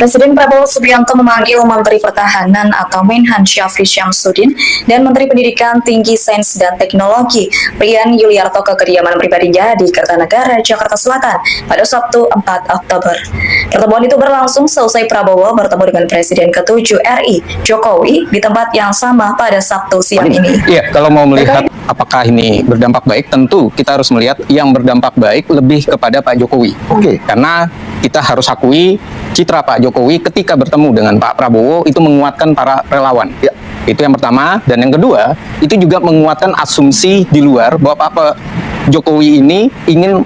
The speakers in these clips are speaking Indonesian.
Presiden Prabowo Subianto memanggil Menteri Pertahanan atau Menhan Syafri Syamsuddin dan Menteri Pendidikan Tinggi Sains dan Teknologi Rian Yuliarto ke kediaman pribadinya di Kertanegara, Jakarta Selatan pada Sabtu 4 Oktober. Pertemuan itu berlangsung seusai Prabowo bertemu dengan Presiden ke-7 RI Jokowi di tempat yang sama pada Sabtu siang ini. Iya, kalau mau melihat apakah ini berdampak baik, tentu kita harus melihat yang berdampak baik lebih kepada Pak Jokowi. Karena kita harus akui citra Pak Jokowi ketika bertemu dengan Pak Prabowo itu menguatkan para relawan. Ya, itu yang pertama. Dan yang kedua, itu juga menguatkan asumsi di luar bahwa Pak Jokowi ini ingin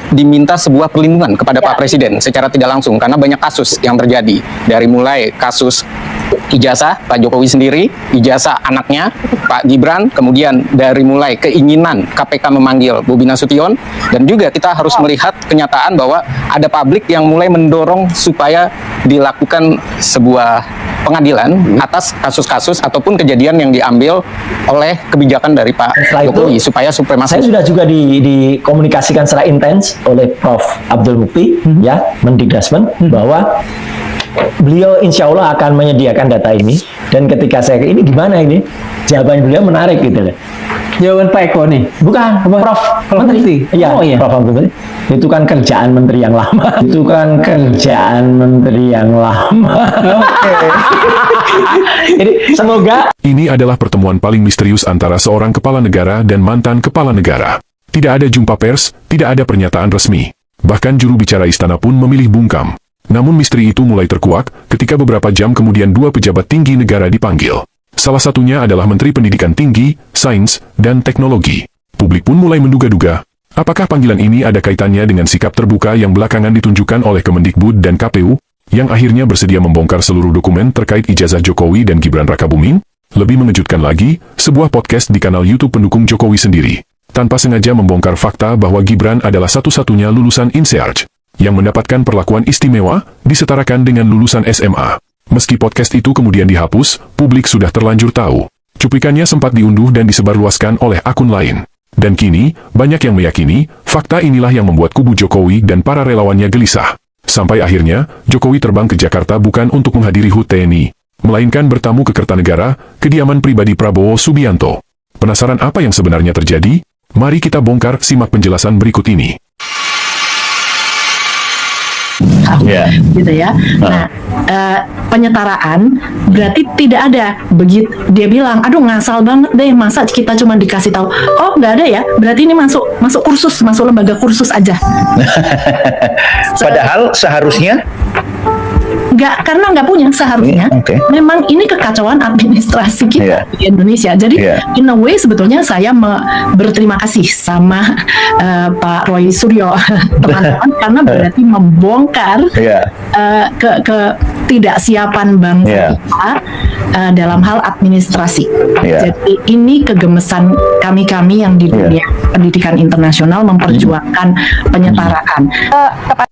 diminta sebuah perlindungan kepada Pak Presiden secara tidak langsung, karena banyak kasus yang terjadi, dari mulai kasus ijazah Pak Jokowi sendiri, ijazah anaknya Pak Gibran, kemudian dari mulai keinginan KPK memanggil Bobi Nasution, dan juga kita harus melihat kenyataan bahwa ada publik yang mulai mendorong supaya dilakukan sebuah pengadilan atas kasus-kasus ataupun kejadian yang diambil oleh kebijakan dari Pak Jokowi supaya supremasi. Saya sudah juga dikomunikasikan secara intens oleh Prof. Abdul Mukti, ya, Mendikdasmen, bahwa beliau insya Allah akan menyediakan data ini. Dan ketika saya ini gimana ini, jawaban beliau menarik gitu loh. Jawaban Pak Eko nih? Bukan, Prof. Menteri. Iya, oh, iya. Prof. Abdul Mukti. Itu kan kerjaan menteri yang lama. Itu kan kerjaan menteri yang lama. Oke. Jadi semoga ini adalah pertemuan paling misterius antara seorang kepala negara dan mantan kepala negara. Tidak ada jumpa pers, tidak ada pernyataan resmi. Bahkan juru bicara istana pun memilih bungkam. Namun misteri itu mulai terkuak ketika beberapa jam kemudian dua pejabat tinggi negara dipanggil. Salah satunya adalah Menteri Pendidikan Tinggi, Sains, dan Teknologi. Publik pun mulai menduga-duga, apakah panggilan ini ada kaitannya dengan sikap terbuka yang belakangan ditunjukkan oleh Kemendikbud dan KPU, yang akhirnya bersedia membongkar seluruh dokumen terkait ijazah Jokowi dan Gibran Rakabuming? Lebih mengejutkan lagi, sebuah podcast di kanal YouTube pendukung Jokowi sendiri tanpa sengaja membongkar fakta bahwa Gibran adalah satu-satunya lulusan INSEARCH yang mendapatkan perlakuan istimewa disetarakan dengan lulusan SMA. Meski podcast itu kemudian dihapus, publik sudah terlanjur tahu. Cuplikannya sempat diunduh dan disebarluaskan oleh akun lain. Dan kini, banyak yang meyakini, fakta inilah yang membuat kubu Jokowi dan para relawannya gelisah. Sampai akhirnya, Jokowi terbang ke Jakarta bukan untuk menghadiri HUT TNI, melainkan bertamu ke Kertanegara, kediaman pribadi Prabowo Subianto. Penasaran apa yang sebenarnya terjadi? Mari kita bongkar, simak penjelasan berikut ini. Gitu ya. Nah, penyetaraan berarti tidak ada. Begitu dia bilang, aduh ngasal banget deh, masa kita cuma dikasih tahu, oh nggak ada ya, berarti ini masuk kursus, masuk lembaga kursus aja. Padahal seharusnya nggak, karena nggak punya seharusnya. Memang ini kekacauan administrasi kita di Indonesia. Jadi in a way sebetulnya saya berterima kasih sama Pak Roy Suryo teman-teman karena berarti membongkar ketidaksiapan bangsa kita dalam hal administrasi. Jadi ini kegemesan kami yang di dunia pendidikan internasional memperjuangkan penyetaraan.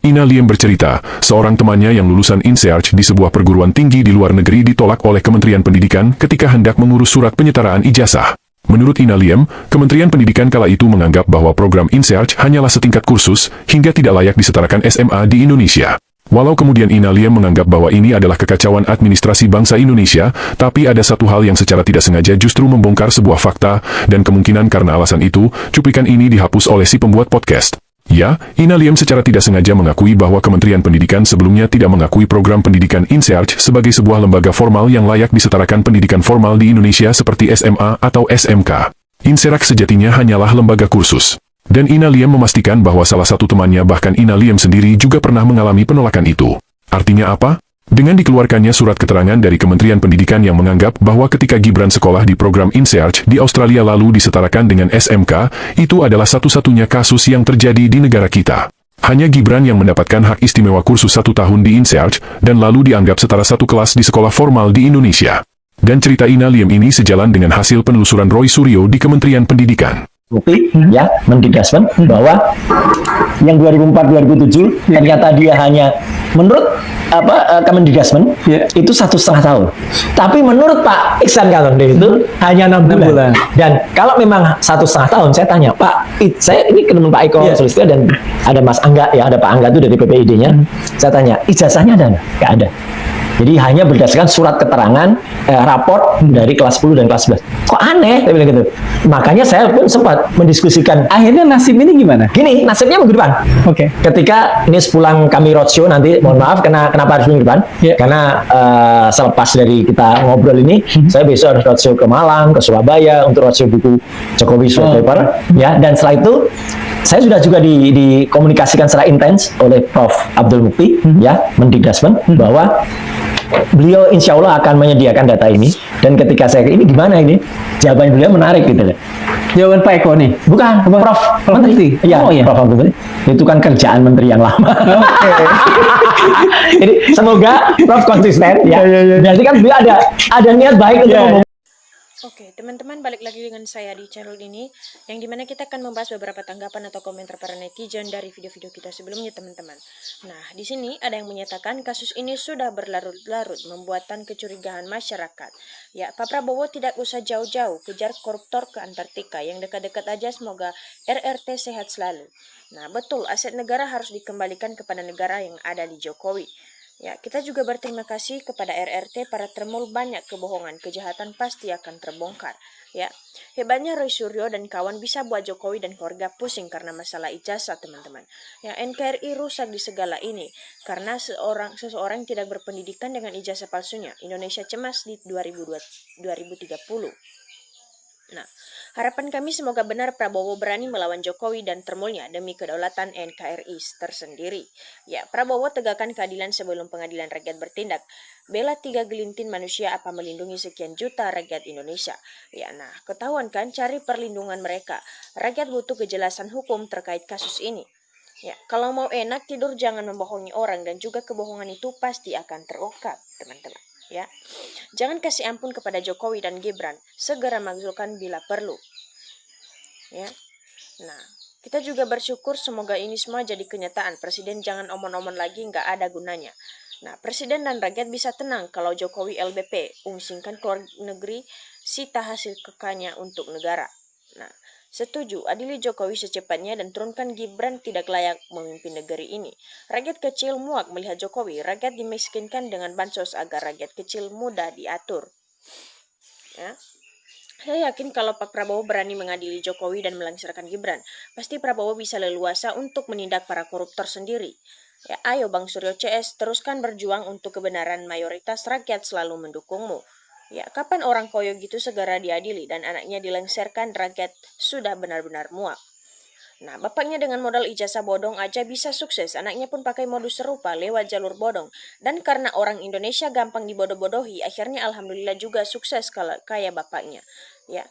Ina Liem bercerita, seorang temannya yang lulusan INSEARCH di sebuah perguruan tinggi di luar negeri ditolak oleh Kementerian Pendidikan ketika hendak mengurus surat penyetaraan ijazah. Menurut Ina Liem, Kementerian Pendidikan kala itu menganggap bahwa program INSEARCH hanyalah setingkat kursus, hingga tidak layak disetarakan SMA di Indonesia. Walau kemudian Ina Liem menganggap bahwa ini adalah kekacauan administrasi bangsa Indonesia, tapi ada satu hal yang secara tidak sengaja justru membongkar sebuah fakta, dan kemungkinan karena alasan itu, cuplikan ini dihapus oleh si pembuat podcast. Ya, Ina Liem secara tidak sengaja mengakui bahwa Kementerian Pendidikan sebelumnya tidak mengakui program pendidikan INSEARCH sebagai sebuah lembaga formal yang layak disetarakan pendidikan formal di Indonesia seperti SMA atau SMK. INSEARCH sejatinya hanyalah lembaga kursus. Dan Ina Liem memastikan bahwa salah satu temannya, bahkan Ina Liem sendiri, juga pernah mengalami penolakan itu. Artinya apa? Dengan dikeluarkannya surat keterangan dari Kementerian Pendidikan yang menganggap bahwa ketika Gibran sekolah di program INSEARCH di Australia lalu disetarakan dengan SMK, itu adalah satu-satunya kasus yang terjadi di negara kita. Hanya Gibran yang mendapatkan hak istimewa kursus 1 tahun di INSEARCH, dan lalu dianggap setara satu kelas di sekolah formal di Indonesia. Dan cerita Ina Liem ini sejalan dengan hasil penelusuran Roy Suryo di Kementerian Pendidikan. Mukti ya mendidasmen bahwa yang 2004-2007 ternyata dia hanya menurut Kemendidasmen itu 1,5 tahun. Tapi menurut Pak Iksan Kalonde itu hanya 6 bulan. Dan kalau memang 1,5 tahun, saya tanya Pak, saya ini ketemu Pak Eko Sulistyo dan ada Mas Angga ya, ada Pak Angga itu dari PPID-nya. Saya tanya ijazahnya ada nggak? Nggak ada. Jadi hanya berdasarkan surat keterangan raport dari kelas 10 dan kelas 11. Kok aneh? Saya bilang gitu. Makanya saya pun sempat mendiskusikan. Akhirnya nasib ini gimana? Gini, nasibnya minggu depan. Oke. Ketika ini sepulang kami roadshow nanti, mohon maaf kenapa harus minggu depan? Karena selepas dari kita ngobrol ini, saya besok harus roadshow ke Malang, ke Surabaya untuk roadshow buku Jokowi Sword Paper. Ya, dan setelah itu saya sudah juga dikomunikasikan secara intens oleh Prof. Abdul Mukti, ya, Mendikdasmen, bahwa beliau insya Allah akan menyediakan data ini. Dan ketika saya ini gimana ini, jawaban beliau menarik gitu. Jawaban Pak Eko nih? Bukan, Prof. Menteri. Iya, Prof. Abdul Mukti. Itu kan kerjaan menteri yang lama. Jadi semoga Prof konsisten. Ya. Berarti kan beliau ada niat baik untuk ngomong. Oke, teman-teman, balik lagi dengan saya di channel ini, yang dimana kita akan membahas beberapa tanggapan atau komentar para netizen dari video-video kita sebelumnya, teman-teman. Nah, di sini ada yang menyatakan kasus ini sudah berlarut-larut, membuatkan kecurigaan masyarakat. Ya, Pak Prabowo tidak usah jauh-jauh kejar koruptor ke Antartika, yang dekat-dekat aja semoga RRT sehat selalu. Nah, betul, aset negara harus dikembalikan kepada negara yang ada di Jokowi. Ya, kita juga berterima kasih kepada RRT para termul banyak kebohongan, kejahatan pasti akan terbongkar. Ya, hebatnya Roy Suryo dan kawan bisa buat Jokowi dan keluarga pusing karena masalah ijazah, teman-teman. Ya, NKRI rusak di segala ini karena seseorang tidak berpendidikan dengan ijazah palsunya. Indonesia cemas di 2030. Nah, harapan kami semoga benar Prabowo berani melawan Jokowi dan termulnya demi kedaulatan NKRI tersendiri. Ya, Prabowo tegakkan keadilan sebelum pengadilan rakyat bertindak. Bela 3 gelintir manusia apa melindungi sekian juta rakyat Indonesia. Ya, nah, ketahuan kan cari perlindungan mereka. Rakyat butuh kejelasan hukum terkait kasus ini. Ya, kalau mau enak tidur jangan membohongi orang dan juga kebohongan itu pasti akan terungkap, teman-teman. Ya, jangan kasih ampun kepada Jokowi dan Gibran, segera makzulkan bila perlu. Ya, nah, kita juga bersyukur semoga ini semua jadi kenyataan. Presiden jangan omon-omon lagi, nggak ada gunanya. Nah, Presiden dan rakyat bisa tenang kalau Jokowi LBP, ungsingkan keluar negeri, sita hasil kekayanya untuk negara. Nah, setuju, adili Jokowi secepatnya dan turunkan Gibran tidak layak memimpin negeri ini. Rakyat kecil muak melihat Jokowi, rakyat dimiskinkan dengan bansos agar rakyat kecil mudah diatur. Ya. Saya yakin kalau Pak Prabowo berani mengadili Jokowi dan melangsirkan Gibran, pasti Prabowo bisa leluasa untuk menindak para koruptor sendiri. Ya, ayo Bang Suryo CS, teruskan berjuang untuk kebenaran, mayoritas rakyat selalu mendukungmu. Ya, kapan orang koyo gitu segera diadili dan anaknya dilengsarkan, rakyat sudah benar-benar muak. Nah, bapaknya dengan modal ijazah bodong aja bisa sukses, anaknya pun pakai modus serupa lewat jalur bodong. Dan karena orang Indonesia gampang dibodoh-bodohi, akhirnya alhamdulillah juga sukses kalau kayak bapaknya. Ya.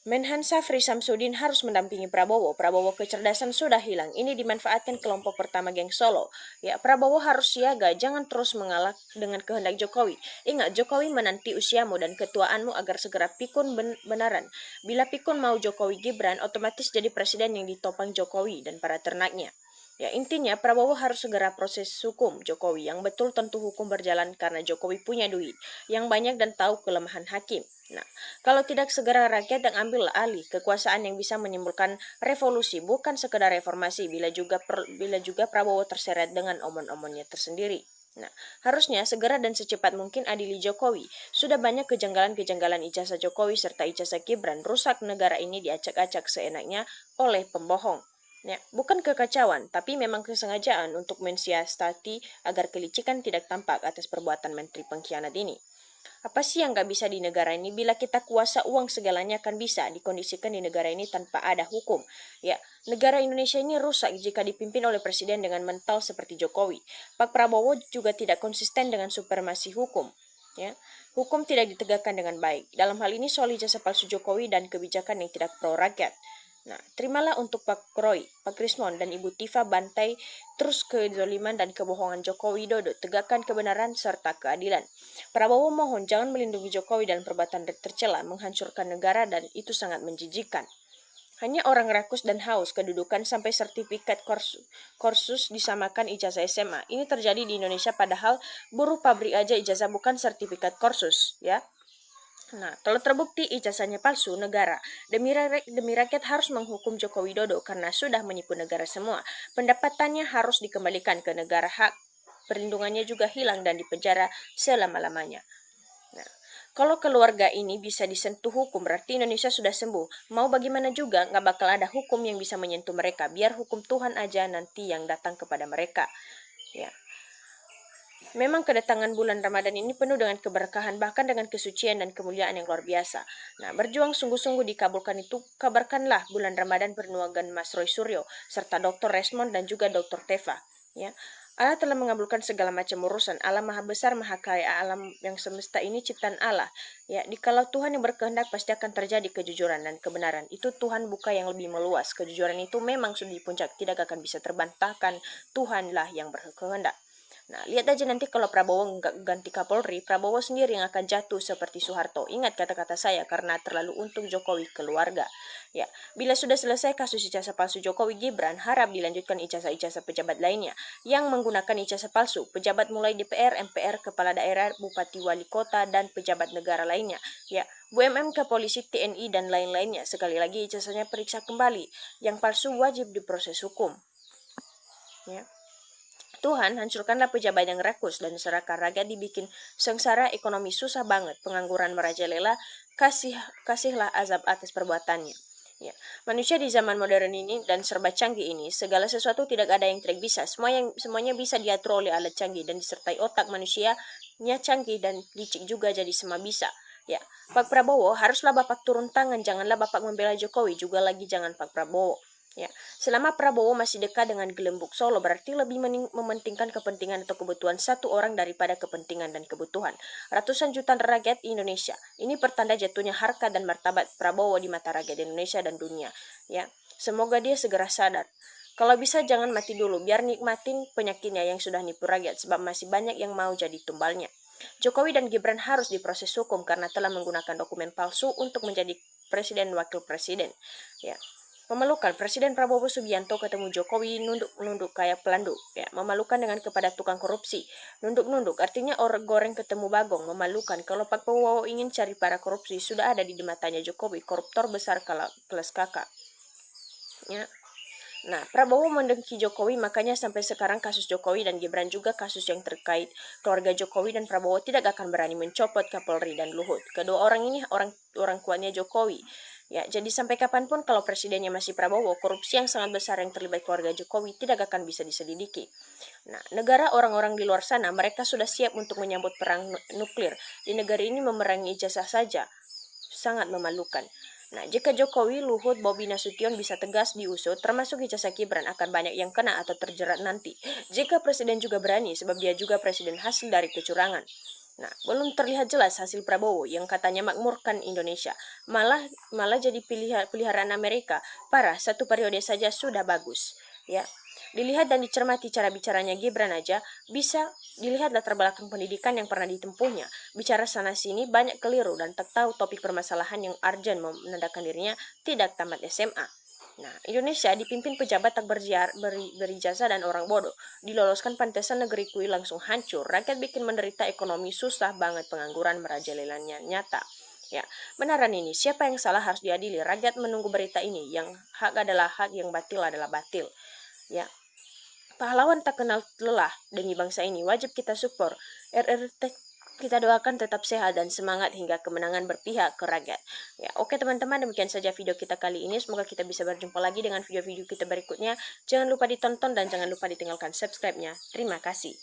Menhan Syafri Samsudin harus mendampingi Prabowo. Prabowo kecerdasan sudah hilang. Ini dimanfaatkan kelompok pertama geng Solo. Ya, Prabowo harus siaga, jangan terus mengalah dengan kehendak Jokowi. Ingat, Jokowi menanti usiamu dan ketuaanmu agar segera pikun benaran. Bila pikun mau Jokowi Gibran, otomatis jadi presiden yang ditopang Jokowi dan para ternaknya. Ya, intinya Prabowo harus segera proses hukum Jokowi. Yang betul tentu hukum berjalan karena Jokowi punya duit yang banyak dan tahu kelemahan hakim. Nah, kalau tidak segera rakyat yang ambil alih kekuasaan yang bisa menimbulkan revolusi, bukan sekedar reformasi, bila juga Prabowo terseret dengan omon-omonnya tersendiri. Nah, harusnya segera dan secepat mungkin adili Jokowi. Sudah banyak kejanggalan-kejanggalan ijazah Jokowi serta ijazah Gibran, rusak negara ini diacak-acak seenaknya oleh pembohong. Ya, bukan kekacauan, tapi memang kesengajaan untuk mensiasati agar kelicikan tidak tampak atas perbuatan menteri pengkhianat ini. Apa sih yang gak bisa di negara ini? Bila kita kuasa uang segalanya akan bisa dikondisikan di negara ini tanpa ada hukum. Ya, negara Indonesia ini rusak jika dipimpin oleh presiden dengan mental seperti Jokowi. Pak Prabowo juga tidak konsisten dengan supremasi hukum. Ya, hukum tidak ditegakkan dengan baik. Dalam hal ini soal ijazah palsu Jokowi dan kebijakan yang tidak pro rakyat. Nah, terimalah untuk Pak Roy, Pak Krismon, dan Ibu Tifa bantai terus kezaliman dan kebohongan Jokowi Dodo, tegakkan kebenaran serta keadilan. Prabowo mohon jangan melindungi Jokowi dan perbuatan tercela, menghancurkan negara dan itu sangat menjijikan. Hanya orang rakus dan haus kedudukan sampai sertifikat kursus disamakan ijazah SMA. Ini terjadi di Indonesia padahal buruh pabrik aja ijazah bukan sertifikat kursus, ya. Nah, kalau terbukti ijazahnya palsu, negara demi rakyat harus menghukum Joko Widodo karena sudah menipu negara semua. Pendapatannya harus dikembalikan ke negara, hak perlindungannya juga hilang dan dipenjara selama-lamanya. Nah, kalau keluarga ini bisa disentuh hukum, berarti Indonesia sudah sembuh. Mau bagaimana juga, nggak bakal ada hukum yang bisa menyentuh mereka. Biar hukum Tuhan aja nanti yang datang kepada mereka. Ya. Memang kedatangan bulan Ramadan ini penuh dengan keberkahan, bahkan dengan kesucian dan kemuliaan yang luar biasa. Nah, berjuang sungguh-sungguh dikabulkan itu, kabarkanlah bulan Ramadan pernuagan Mas Roy Suryo, serta Dr. Resmond dan juga Dr. Teva. Ya. Allah telah mengabulkan segala macam urusan. Allah Maha Besar, Maha Kaya, alam yang semesta ini ciptaan Allah. Ya, dikalau Tuhan yang berkehendak pasti akan terjadi kejujuran dan kebenaran. Itu Tuhan buka yang lebih meluas. Kejujuran itu memang sudah di puncak, tidak akan bisa terbantahkan. Tuhanlah yang berkehendak. Nah, lihat aja nanti kalau Prabowo ganti Kapolri, Prabowo sendiri yang akan jatuh seperti Soeharto. Ingat kata-kata saya, karena terlalu untung Jokowi keluarga. Ya, bila sudah selesai kasus ijazah palsu Jokowi Gibran, harap dilanjutkan ijazah-ijazah pejabat lainnya yang menggunakan ijazah palsu. Pejabat mulai DPR, MPR, kepala daerah, bupati, wali kota, dan pejabat negara lainnya. Ya, BUMN ke polisi, TNI, dan lain-lainnya. Sekali lagi ijazahnya periksa kembali. Yang palsu wajib diproses hukum. Ya. Tuhan, hancurkanlah pejabat yang rakus dan serakah, rakyat dibikin sengsara, ekonomi susah banget, pengangguran merajalela, kasihlah azab atas perbuatannya. Ya, manusia di zaman modern ini dan serba canggih ini, segala sesuatu tidak ada yang tidak bisa. Semuanya bisa diatur oleh alat canggih dan disertai otak manusianya canggih dan licik juga, jadi semua bisa. Ya, Pak Prabowo, haruslah Bapak turun tangan, janganlah Bapak membela Jokowi, juga lagi jangan Pak Prabowo. Ya, selama Prabowo masih dekat dengan gelembung Solo, berarti lebih mementingkan kepentingan atau kebutuhan satu orang daripada kepentingan dan kebutuhan ratusan juta rakyat Indonesia. Ini pertanda jatuhnya harkat dan martabat Prabowo di mata rakyat Indonesia dan dunia. Ya, semoga dia segera sadar. Kalau bisa jangan mati dulu, biar nikmatin penyakitnya yang sudah nipu rakyat, sebab masih banyak yang mau jadi tumbalnya. Jokowi dan Gibran harus diproses hukum karena telah menggunakan dokumen palsu untuk menjadi presiden wakil presiden. Ya. Memalukan, Presiden Prabowo Subianto ketemu Jokowi nunduk-nunduk kayak pelanduk. Ya, memalukan dengan kepada tukang korupsi. Nunduk-nunduk, artinya orang goreng ketemu bagong. Memalukan, kalau Pak Prabowo ingin cari para korupsi, sudah ada di matanya Jokowi, koruptor besar kelas kakak. Ya. Nah, Prabowo mendengki Jokowi, makanya sampai sekarang kasus Jokowi dan Gibran juga kasus yang terkait keluarga Jokowi dan Prabowo tidak akan berani mencopot Kapolri dan Luhut. Kedua orang ini orang kuatnya Jokowi. Ya, jadi sampai kapanpun kalau presidennya masih Prabowo, korupsi yang sangat besar yang terlibat keluarga Jokowi tidak akan bisa diselidiki. Nah, negara orang-orang di luar sana, mereka sudah siap untuk menyambut perang nuklir. Di negara ini memerangi ijazah saja, sangat memalukan. Nah, jika Jokowi, Luhut, Bobi Nasution bisa tegas diusut, termasuk ijazah Gibran akan banyak yang kena atau terjerat nanti. Jika presiden juga berani, sebab dia juga presiden hasil dari kecurangan. Nah, belum terlihat jelas hasil Prabowo yang katanya makmurkan Indonesia. Malah jadi peliharaan Amerika. Parah, satu periode saja sudah bagus. Ya, dilihat dan dicermati cara bicaranya Gibran aja, bisa dilihat latar belakang pendidikan yang pernah ditempuhnya. Bicara sana-sini banyak keliru dan tak tahu topik permasalahan yang urgent menandakan dirinya tidak tamat SMA. Nah, Indonesia dipimpin pejabat tak berijazah dan orang bodoh. Diloloskan pantesan negeri kui langsung hancur. Rakyat bikin menderita ekonomi susah banget, pengangguran merajalelanya nyata. Ya, benaran ini. Siapa yang salah harus diadili. Rakyat menunggu berita ini. Yang hak adalah hak, yang batil adalah batil. Ya. Pahlawan tak kenal lelah demi bangsa ini. Wajib kita support. RRT kita doakan tetap sehat dan semangat hingga kemenangan berpihak ke rakyat. Ya, oke teman-teman, demikian saja video kita kali ini. Semoga kita bisa berjumpa lagi dengan video-video kita berikutnya. Jangan lupa ditonton dan jangan lupa ditinggalkan subscribe-nya. Terima kasih.